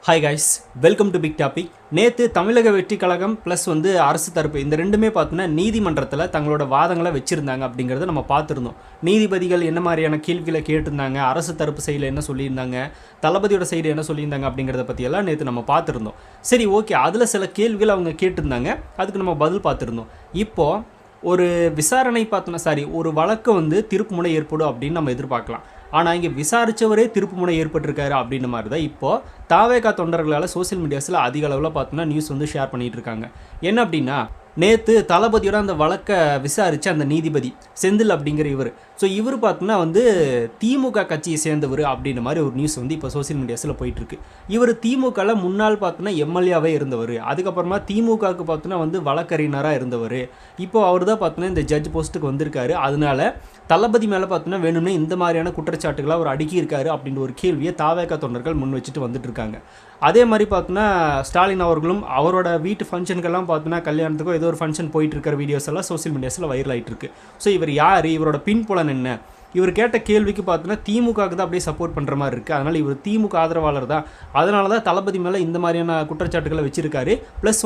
Hi guys, welcome to Big Topic. நேற்று தமிழக வெற்றி கழகம் ப்ளஸ் அரசு தரப்பு இந்த ரெண்டுமே பார்த்தோன்னா நீதிமன்றத்தில் தங்களோட வாதங்களை வச்சுருந்தாங்க அப்படிங்கிறத நம்ம பார்த்துருந்தோம். நீதிபதிகள் என்ன மாதிரியான கேள்விகளை கேட்டிருந்தாங்க, அரசு தரப்பு சைடில் என்ன சொல்லியிருந்தாங்க, தளபதியோட சைடு என்ன சொல்லியிருந்தாங்க அப்படிங்கிறத பற்றியெல்லாம் நேற்று நம்ம பார்த்துருந்தோம். சரி, ஓகே, அதில் சில கேள்விகள் அவங்க கேட்டிருந்தாங்க, அதுக்கு நம்ம பதில் பார்த்துருந்தோம். இப்போது ஒரு விசாரணை ஒரு வழக்கு திருப்புமுனை ஏற்படும் அப்படின்னு நம்ம எதிர்பார்க்கலாம். ஆனால் இங்கே விசாரித்தவரே திருப்புமுனை ஏற்பட்டிருக்காரு அப்படின்ற மாதிரி தான் இப்போது தாவேகா தொண்டர்களால் சோசியல் மீடியாஸில் அதிக அளவில் பார்த்தோன்னா நியூஸ் ஷேர் பண்ணிகிட்டு இருக்காங்க. என்ன அப்படின்னா, நேற்று தளபதியோட அந்த வழக்கை விசாரித்த அந்த நீதிபதி செந்தில் அப்படிங்கிற இவர், ஸோ இவர் பார்த்தோன்னா திமுக கட்சியை சேர்ந்தவர் அப்படின்ற மாதிரி ஒரு நியூஸ் இப்போ சோசியல் மீடியாஸில் போயிட்டுருக்கு. இவர் திமுகவில் முன்னாள் பார்த்தோன்னா எம்எல்ஏவே இருந்தவர், அதுக்கப்புறமா திமுகவுக்கு பார்த்தோன்னா வழக்கறிஞராக இருந்தவர். இப்போது அவர் தான் பார்த்தோன்னா இந்த ஜட்ஜ் போஸ்ட்டுக்கு வந்திருக்காரு. அதனால தளபதி மேலே பார்த்தோன்னா வேணும்னே இந்த மாதிரியான குற்றச்சாட்டுகளை அவர் அடுக்கியிருக்காரு அப்படின்ற ஒரு கேள்வியை தாவேகா தொண்டர்கள் முன் வச்சுட்டு வந்துட்டு இருக்காங்க. அதே மாதிரி பார்த்தோன்னா ஸ்டாலின் அவர்களும் அவரோட வீட்டு ஃபங்க்ஷனுக்கெல்லாம் பார்த்தோன்னா கல்யாணத்துக்கோ ஏதோ ஒரு ஃபங்க்ஷன் போயிட்டு இருக்கிற வீடியோஸ் எல்லாம் சோசியல் மீடியாஸில் வைரல் ஆகிட்டு இருக்கு. ஸோ இவர் யார், இவரோட பின்புலன் என்ன, இவர் கேட்ட கேள்விக்கு பார்த்தோன்னா திமுகவுக்கு தான் அப்படியே சப்போர்ட் பண்ணுற மாதிரி இருக்குது. அதனால் இவர் திமுக ஆதரவாளர் தான், அதனால தான் தளபதி மேலே இந்த மாதிரியான குற்றச்சாட்டுகளை வச்சுருக்காரு. ப்ளஸ்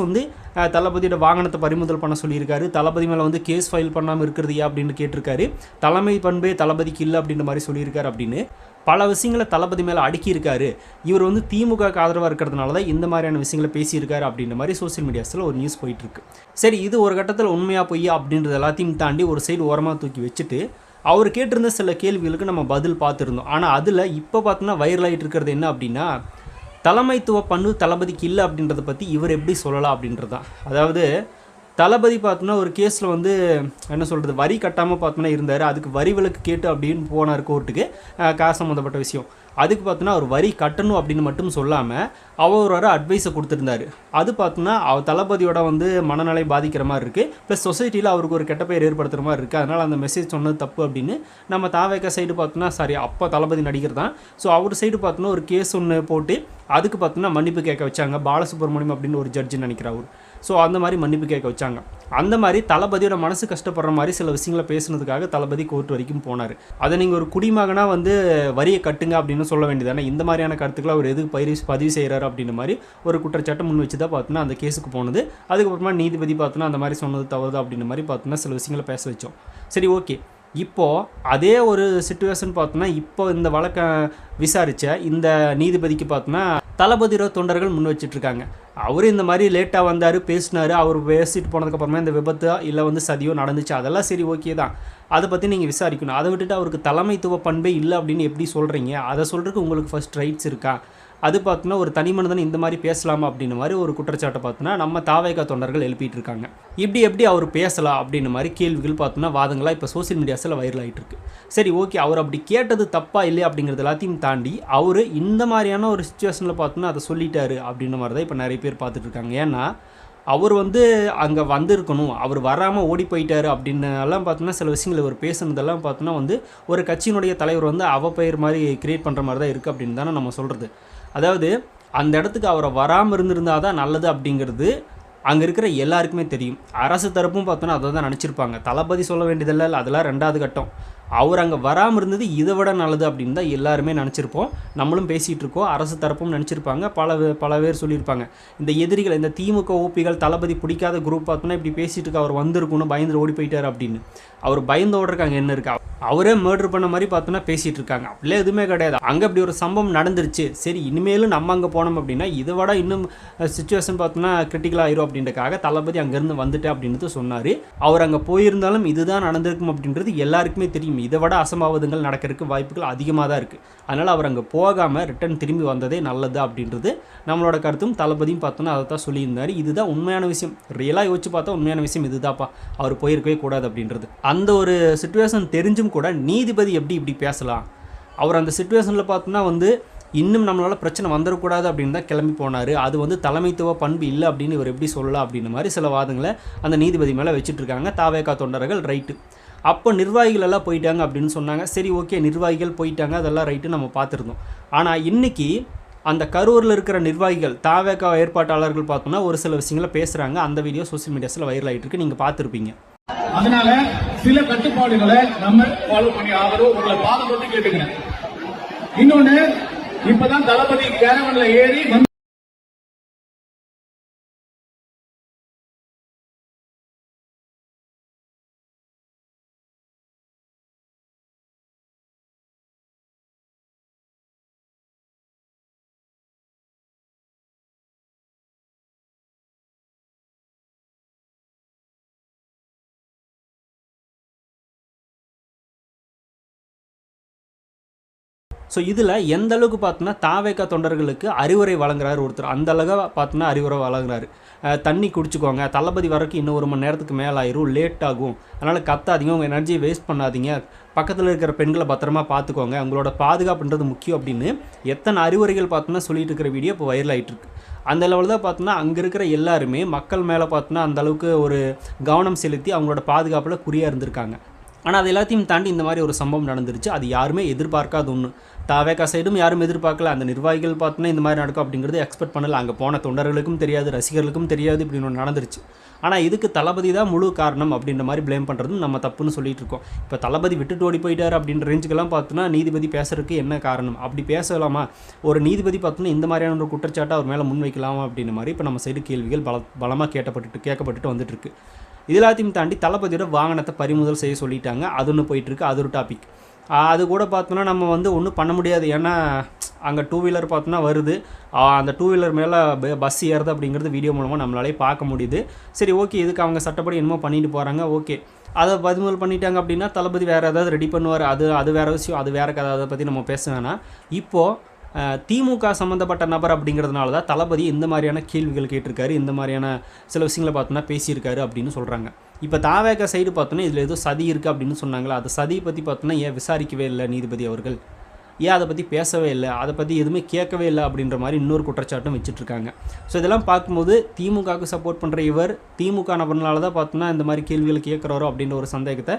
தளபதியோட வாகனத்தை பறிமுதல் பண்ண சொல்லியிருக்காரு, தளபதி மேலே கேஸ் ஃபைல் பண்ணாமல் இருக்கிறது அப்படின்னு கேட்டிருக்காரு, தலைமை பண்பே தளபதிக்கு இல்லை அப்படின்ற மாதிரி சொல்லியிருக்காரு அப்படின்னு பல விஷயங்களை தளபதி மேலே அடுக்கியிருக்காரு. இவர் திமுகவுக்கு ஆதரவாக இருக்கிறதுனால தான் இந்த மாதிரியான விஷயங்களை பேசியிருக்காரு அப்படின்ற மாதிரி சோசியல் மீடியாஸில் ஒரு நியூஸ் போயிட்டுருக்கு. சரி, இது ஒரு கட்டத்தில் உண்மையாக பொய்யா அப்படின்றது எல்லாத்தையும் தாண்டி ஒரு சைடு ஓரமாக தூக்கி வச்சுட்டு அவர் கேட்டிருந்த சில கேள்விகளுக்கு நம்ம பதில் பார்த்துருந்தோம். ஆனால் அதில் இப்போ பார்த்தோன்னா வைரல் ஆகிட்டு இருக்கிறது என்ன அப்படின்னா, தலைமைத்துவ பண்பு தளபதிக்கு இல்லை அப்படின்றத பற்றி இவர் எப்படி சொல்லலாம் அப்படின்றது தான். அதாவது தளபதி பார்த்தோன்னா ஒரு கேஸில் என்ன சொல்கிறது, வரி கட்டாமல் பார்த்தோன்னா இருந்தார், அதுக்கு வரி விலக்கு கேட்டு அப்படின்னு போனார் கோர்ட்டுக்கு, காசு சம்மந்தப்பட்ட விஷயம். அதுக்கு பார்த்தோன்னா அவர் வரி கட்டணும் அப்படின்னு மட்டும் சொல்லாமல் அவர் அட்வைஸை கொடுத்துருந்தாரு. அது பார்த்தோன்னா அவர் தளபதியோட மனநிலை பாதிக்கிற மாதிரி இருக்குது, ப்ளஸ் சொசைட்டியில் அவருக்கு ஒரு கெட்ட பெயர் ஏற்படுத்துகிற மாதிரி இருக்குது. அதனால் அந்த மெசேஜ் சொன்னது தப்பு அப்படின்னு நம்ம தாவேகா சைடு பார்த்தோன்னா, சாரி அப்போ தளபதி நடிகர் தான், ஸோ அவர் சைடு பார்த்தோன்னா ஒரு கேஸ் ஒன்று போட்டு அதுக்கு பார்த்தோன்னா மன்னிப்பு கேட்க வச்சாங்க. பாலசுப்ரமணியம் அப்படின்னு ஒரு ஜட்ஜு நினைக்கிறார் அவர். ஸோ அந்த மாதிரி மன்னிப்பு கேட்க வச்சாங்க. அந்த மாதிரி தளபதியோட மனசு கஷ்டப்படுற மாதிரி சில விஷயங்களை பேசுனதுக்காக தளபதி கோர்ட் வரைக்கும் போனார். அதை நீங்கள் ஒரு குடிமகனாக வரியை கட்டுங்க அப்படின்னு சொல்ல வேண்டியதானே, இந்த மாதிரியான கருத்துக்களை அவர் எதுக்கு பதிவு செய்கிறாரு அப்படின்ற மாதிரி ஒரு குற்றச்சாட்டை முன் வச்சு தான் பார்த்தோன்னா அந்த கேஸுக்கு போனது. அதுக்கப்புறமா நீதிபதி பார்த்தோன்னா அந்த மாதிரி சொன்னது தவறு அப்படின்ற மாதிரி பார்த்தோன்னா சில விஷயங்களை பேச வச்சோம். சரி, ஓகே, இப்போது அதே ஒரு சிச்சுவேஷன் பார்த்தோன்னா இப்போ இந்த வழக்கை விசாரித்த இந்த நீதிபதிக்கு பார்த்தோன்னா தளபதியோட தொண்டர்கள் முன் வச்சிட்ருக்காங்க. அவர் இந்த மாதிரி லேட்டாக வந்தார், பேசினார், அவர் பேசிட்டு போனதுக்கப்புறமா இந்த விபத்து இல்லை சதியோ நடந்துச்சு, அதெல்லாம் சரி, ஓகே தான், அதை பற்றி நீங்கள் விசாரிக்கணும். அதை விட்டுட்டு அவருக்கு தலைமைத்துவ பண்பே இல்லை அப்படின்னு எப்படி சொல்கிறீங்க? அதை சொல்கிறதுக்கு உங்களுக்கு ஃபர்ஸ்ட் ரைட்ஸ் இருக்கா? அது பார்த்தோன்னா ஒரு தனி மனிதன் இந்த மாதிரி பேசலாமா அப்படின்ற மாதிரி ஒரு குற்றச்சாட்டை பார்த்தோன்னா நம்ம தாவேகா தொண்டர்கள் எழுப்பிட்டு இருக்காங்க. இப்படி எப்படி அவர் பேசலாம் அப்படின்ற மாதிரி கேள்விகள் பார்த்தோன்னா வாதங்களாக இப்போ சோசியல் மீடியாஸில் வைரல் ஆகிட்டு இருக்கு. சரி, ஓகே, அவர் அப்படி கேட்டது தப்பா இல்லையா அப்படிங்கிறது எல்லாத்தையும் தாண்டி அவர் இந்த மாதிரியான ஒரு சுச்சுவேஷனில் பார்த்தோன்னா அதை சொல்லிட்டாரு அப்படின்ற மாதிரி தான் இப்போ நிறைய பேர் பார்த்துட்டு இருக்காங்க. ஏன்னா அவர் அங்கே வந்திருக்கணும், அவர் வராமல் ஓடி போயிட்டார் அப்படின்னு எல்லாம் பார்த்தோன்னா சில விஷயங்கள் அவர் பேசுனதெல்லாம் பார்த்தோன்னா ஒரு கட்சியினுடைய தலைவர் அவப்பெயர் மாதிரி கிரியேட் பண்ணுற மாதிரி தான் இருக்குது அப்படின்னு தானே நம்ம சொல்கிறது. அதாவது அந்த இடத்துக்கு அவரை வராமல் இருந்திருந்தால் தான் நல்லது அப்படிங்கிறது அங்கே இருக்கிற எல்லாருக்குமே தெரியும். அரசு தரப்பும் பார்த்தோன்னா அதை தான் நினச்சிருப்பாங்க. தளபதி சொல்ல வேண்டியதில்லை, அதெல்லாம் ரெண்டாவது கட்டம். அவர் அங்கே வராமல் இருந்தது இதை விட நல்லது அப்படின்னு தான் எல்லாருமே நினச்சிருப்போம், நம்மளும் பேசிகிட்டு இருக்கோம், அரசு தரப்பும் நினச்சிருப்பாங்க, பல பேர் சொல்லியிருப்பாங்க. இந்த எதிரிகள், இந்த திமுக ஓபிகள், தளபதி பிடிக்காத குரூப் பார்த்தோன்னா இப்படி பேசிகிட்டு இருக்க, அவர் வந்திருக்கணும், பயந்து ஓடி போயிட்டார் அப்படின்னு. அவர் பயந்து ஓடுறதுக்கு அங்கே என்ன இருக்கா? அவரே மர்டர் பண்ண மாதிரி பார்த்தோன்னா பேசிகிட்டு இருக்காங்க. அப்படியே எதுவுமே கிடையாது. அங்கே அப்படி ஒரு சம்பவம் நடந்துருச்சு, சரி இனிமேலும் நம்ம அங்கே போனோம் அப்படின்னா இதை விட இன்னும் சிச்சுவேஷன் பார்த்தோன்னா கிரிட்டிக்கலாக ஆயிரும் அப்படின்றக்காக தளபதி அங்கேருந்து வந்துட்டேன் அப்படின்னு சொன்னார். அவர் அங்கே போயிருந்தாலும் இதுதான் நடந்திருக்கும் அப்படின்றது எல்லாருக்குமே தெரியும். இதை விட அசம்பாவிதங்கள் நடக்கிறதுக்கு வாய்ப்புகள் அதிகமாக தான் இருக்குது. அதனால் அவர் அங்கே போகாமல் ரிட்டர்ன் திரும்பி வந்ததே நல்லது அப்படின்றது நம்மளோட கருத்தும். தளபதியும் பார்த்தோன்னா அதை தான் சொல்லியிருந்தார். இதுதான் உண்மையான விஷயம். ரியலாக யோசிச்சு பார்த்தா உண்மையான விஷயம் இதுதான்ப்பா, அவர் போயிருக்கவே கூடாது அப்படின்றது. அந்த ஒரு சிச்சுவேஷன் தெரிஞ்சும் கூட நீதிபதி இப்படி பேசலாம்? அவர் அந்த சிச்சுவேஷனில் பார்த்தோன்னா இன்னும் நம்மளால் பிரச்சனை வந்துடக்கூடாது அப்படின்னு தான் கிளம்பி போனார். அது தலைமைத்துவ பண்பு இல்லை அப்படின்னு இவர் எப்படி சொல்லலாம் அப்படின்ற மாதிரி சில வாதங்களை அந்த நீதிபதி மேலே வச்சுட்ருக்காங்க தாவேகா தொண்டர்கள். ரைட்டு, அப்போ நிர்வாகிகள் எல்லாம் போயிட்டாங்க அப்படின்னு சொன்னாங்க. சரி, ஓகே, நிர்வாகிகள் போயிட்டாங்க, அதெல்லாம் ரைட்டு, நம்ம பார்த்துருந்தோம். ஆனால் இன்றைக்கி அந்த கரூரில் இருக்கிற நிர்வாகிகள், தாவேகா ஏற்பாட்டாளர்கள் பார்த்தோன்னா ஒரு சில விஷயங்களை பேசுகிறாங்க. அந்த வீடியோ சோசியல் மீடியாஸில் வைரல் ஆகிட்டு இருக்கு, நீங்கள் பார்த்துருப்பீங்க. அதனால சில கட்டுப்பாடுகளை நம்ம ஃபாலோ பண்ணி ஆகிறோம். உங்களை பாதுகாத்து கேட்டுக்கிறேன். இன்னொன்னு, இப்பதான் தளபதி கேரவன்ல ஏறி ஸோ இதில் எந்த அளவுக்கு பார்த்தோன்னா தாவேக்கா தொண்டர்களுக்கு அறிவுரை வழங்குறாரு ஒருத்தர், அந்த அளவுக்கு பார்த்தோன்னா அறிவுரை வழங்குறாரு. தண்ணி குடிச்சுக்கோங்க, தளபதி வரக்கு இன்னும் 1 மணி நேரத்துக்கு மேலே ஆயிரும், லேட் ஆகும், அதனால் கத்தாதீங்க, உங்கள் எனர்ஜியை வேஸ்ட் பண்ணாதீங்க, பக்கத்தில் இருக்கிற பெண்களை பத்திரமா பார்த்துக்கோங்க, உங்களோட பாதுகாப்புன்றது முக்கியம் அப்படின்னு எத்தனை அறிவுரைகள் பார்த்தோன்னா சொல்லிட்டு இருக்கிற வீடியோ இப்போ வைரல் ஆகிட்டு இருக்கு. அந்த லெவலில் தான் பார்த்தோன்னா அங்கே இருக்கிற எல்லாருமே மக்கள் மேலே பார்த்தோன்னா அந்தளவுக்கு ஒரு கவனம் செலுத்தி அவங்களோட பாதுகாப்பில் குறியாக இருந்திருக்காங்க. ஆனால் அது எல்லாத்தையும் தாண்டி இந்த மாதிரி ஒரு சம்பவம் நடந்துருச்சு. அது யாருமே எதிர்பார்க்காத ஒன்று. தாவேக்கா சைடும் யாரும் எதிர்பார்க்கல. அந்த நிர்வாகிகள் பார்த்தோன்னா இந்த மாதிரி நடக்கும் அப்படிங்கிறது எக்ஸ்பெக்ட் பண்ணல. அங்கே போன தொண்டர்களுக்கும் தெரியாது, ரசிகர்களுக்கும் தெரியாது, இப்படின்னு ஒன்று நடந்துருச்சு. ஆனால் இதுக்கு தளபதி தான் முழு காரணம் அப்படின்ற மாதிரி ப்ளேம் பண்ணுறதும் நம்ம தப்புன்னு சொல்லிட்டு இருக்கோம். இப்போ தளபதி விட்டுட்டு ஓடி போயிட்டார் அப்படின்ற ரேஞ்சுக்கெல்லாம் பார்த்தோன்னா நீதிபதி பேசுறதுக்கு என்ன காரணம், அப்படி பேசலாமா? ஒரு நீதிபதி பார்த்தோன்னா இந்த மாதிரியான ஒரு குற்றச்சாட்டை அவர் மேலே முன்வைக்கலாமா அப்படின்ற மாதிரி இப்போ நம்ம சைடு கேள்விகள் பலமாக கேட்கப்பட்டுட்டு வந்துட்டுருக்கு. இது எல்லாத்தையும் தாண்டி தளபதியோட வாகனத்தை பறிமுதல் செய்ய சொல்லிட்டாங்க. அது ஒன்று போயிட்டுருக்கு, அது ஒரு டாபிக். அது கூட பார்த்தோன்னா நம்ம ஒன்றும் பண்ண முடியாது. ஏன்னா அங்கே 2 வீலர் பார்த்தோன்னா வருது, அந்த 2 வீலர் மேலே பஸ் ஏறுது அப்படிங்கிறது வீடியோ மூலமாக நம்மளாலே பார்க்க முடியுது. சரி, ஓகே, இதுக்கு அவங்க சட்டப்படி என்னமோ பண்ணிட்டு போகிறாங்க, ஓகே. அதை பறிமுதல் பண்ணிட்டாங்க அப்படின்னா தளபதி வேறு ஏதாவது ரெடி பண்ணுவார், அது வேறு விஷயம், அது வேறு கதை, அதை பற்றி நம்ம பேச வேணாம். இப்போது திமுக சம்மந்தப்பட்ட நபர் அப்படிங்கிறதுனால தான் தளபதி இந்த மாதிரியான கேள்விகள் கேட்டிருக்காரு, இந்த மாதிரியான சில விஷயங்களை பார்த்தோன்னா பேசியிருக்காரு அப்படின்னு சொல்கிறாங்க. இப்போ தாவேக்கா சைடு பார்த்தோன்னா இதில் ஏதோ சதி இருக்குது அப்படின்னு சொன்னாங்களா, அது சதியை பற்றி பார்த்தோன்னா ஏன் விசாரிக்கவே இல்லை நீதிபதி அவர்கள், ஏன் அதை பற்றி பேசவே இல்லை, அதை பற்றி எதுவுமே கேட்கவே இல்லை அப்படின்ற மாதிரி இன்னொரு குற்றச்சாட்டும் வச்சுட்ருக்காங்க. ஸோ இதெல்லாம் பார்க்கும்போது திமுகவுக்கு சப்போர்ட் பண்ணுற இவர் திமுக நபர்னால தான் பார்த்தோன்னா இந்த மாதிரி கேள்விகள் கேட்குறாரோ அப்படின்ற ஒரு சந்தேகத்தை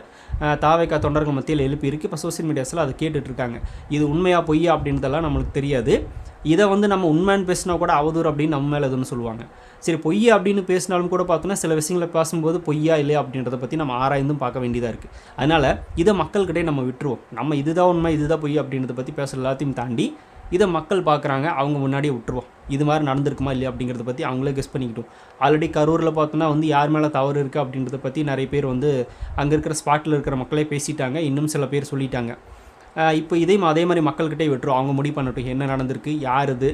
தாவேக்கா தொண்டர்கள் மத்தியில் எழுப்பியிருக்கு. இப்போ சோசியல் மீடியாஸில் அதை கேட்டுட்ருக்காங்க. இது உண்மையாக பொய்யா அப்படின்றதெல்லாம் நம்மளுக்கு தெரியாது. இதை நம்ம உண்மைன்னு பேசினா கூட அவதூறு அப்படின்னு நம்ம மேலே எதுன்னு சொல்லுவாங்க. சரி, பொய்யா அப்படின்னு பேசினாலும் கூட பார்த்தோன்னா சில விஷயங்களை பேசும்போது பொய்யா இல்லையா அப்படின்றத பற்றி நம்ம ஆராய்ந்தும் பார்க்க வேண்டியதாக இருக்குது. அதனால் இதை மக்கள்கிட்டே நம்ம விட்டுருவோம். நம்ம இதுதான் உண்மை, இதுதான் பொய் அப்படின்றத பற்றி பேசுகிற எல்லாத்தையும் தாண்டி இதை மக்கள் பார்க்குறாங்க, அவங்க முன்னாடியே விட்டுருவோம். இது மாதிரி நடந்திருக்குமா இல்லையா அப்படிங்கிறத பற்றி அவங்களே கெஸ் பண்ணிக்கிட்டோம். ஆல்ரெடி கரூரில் பார்த்தோன்னா யார் மேலே தவறு இருக்குது அப்படின்றத பற்றி நிறைய பேர் அங்கே இருக்கிற ஸ்பாட்டில் இருக்கிற மக்களே பேசிட்டாங்க, இன்னும் சில பேர் சொல்லிட்டாங்க. இப்போ அதே மாதிரி மக்கள்கிட்டே விட்டுரும், அவங்க முடிவு பண்ணட்டும் என்ன நடந்திருக்கு, யார் இது,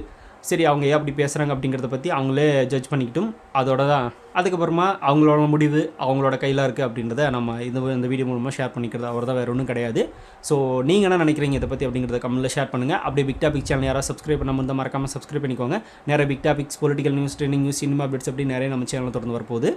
சரி அவங்க ஏன் அப்படி பேசுகிறாங்க அப்படிங்கிறத பற்றி அவங்களே ஜட்ஜ் பண்ணிக்கிட்டும். அதோட தான் அதுக்கப்புறமா அவங்களோட முடிவு அவங்களோட கையில் இருக்குது அப்படின்றத நம்ம இந்த வீடியோ மூலமாக ஷேர் பண்ணிக்கிறது, அவர் தான் வேறு ஒன்றும் கிடையாது. ஸோ நீங்கள் என்ன நினைக்கிறீங்க இதை பற்றி அப்படிங்கிறத கமெண்ட்டில் ஷேர் பண்ணுங்கள். அப்படியே பிக் டாபிக் சேனல் யாராவது சப்ஸ்கிரைப் பண்ணாமல் இருந்தால் மறக்காமல் சப்ஸ்கிரைப் பண்ணிக்கோங்க. நிறைய big topics, political news, trending news, cinema updates அப்படி நிறைய நம்ம சேனலில் தொடர்ந்து வரப்போகுது.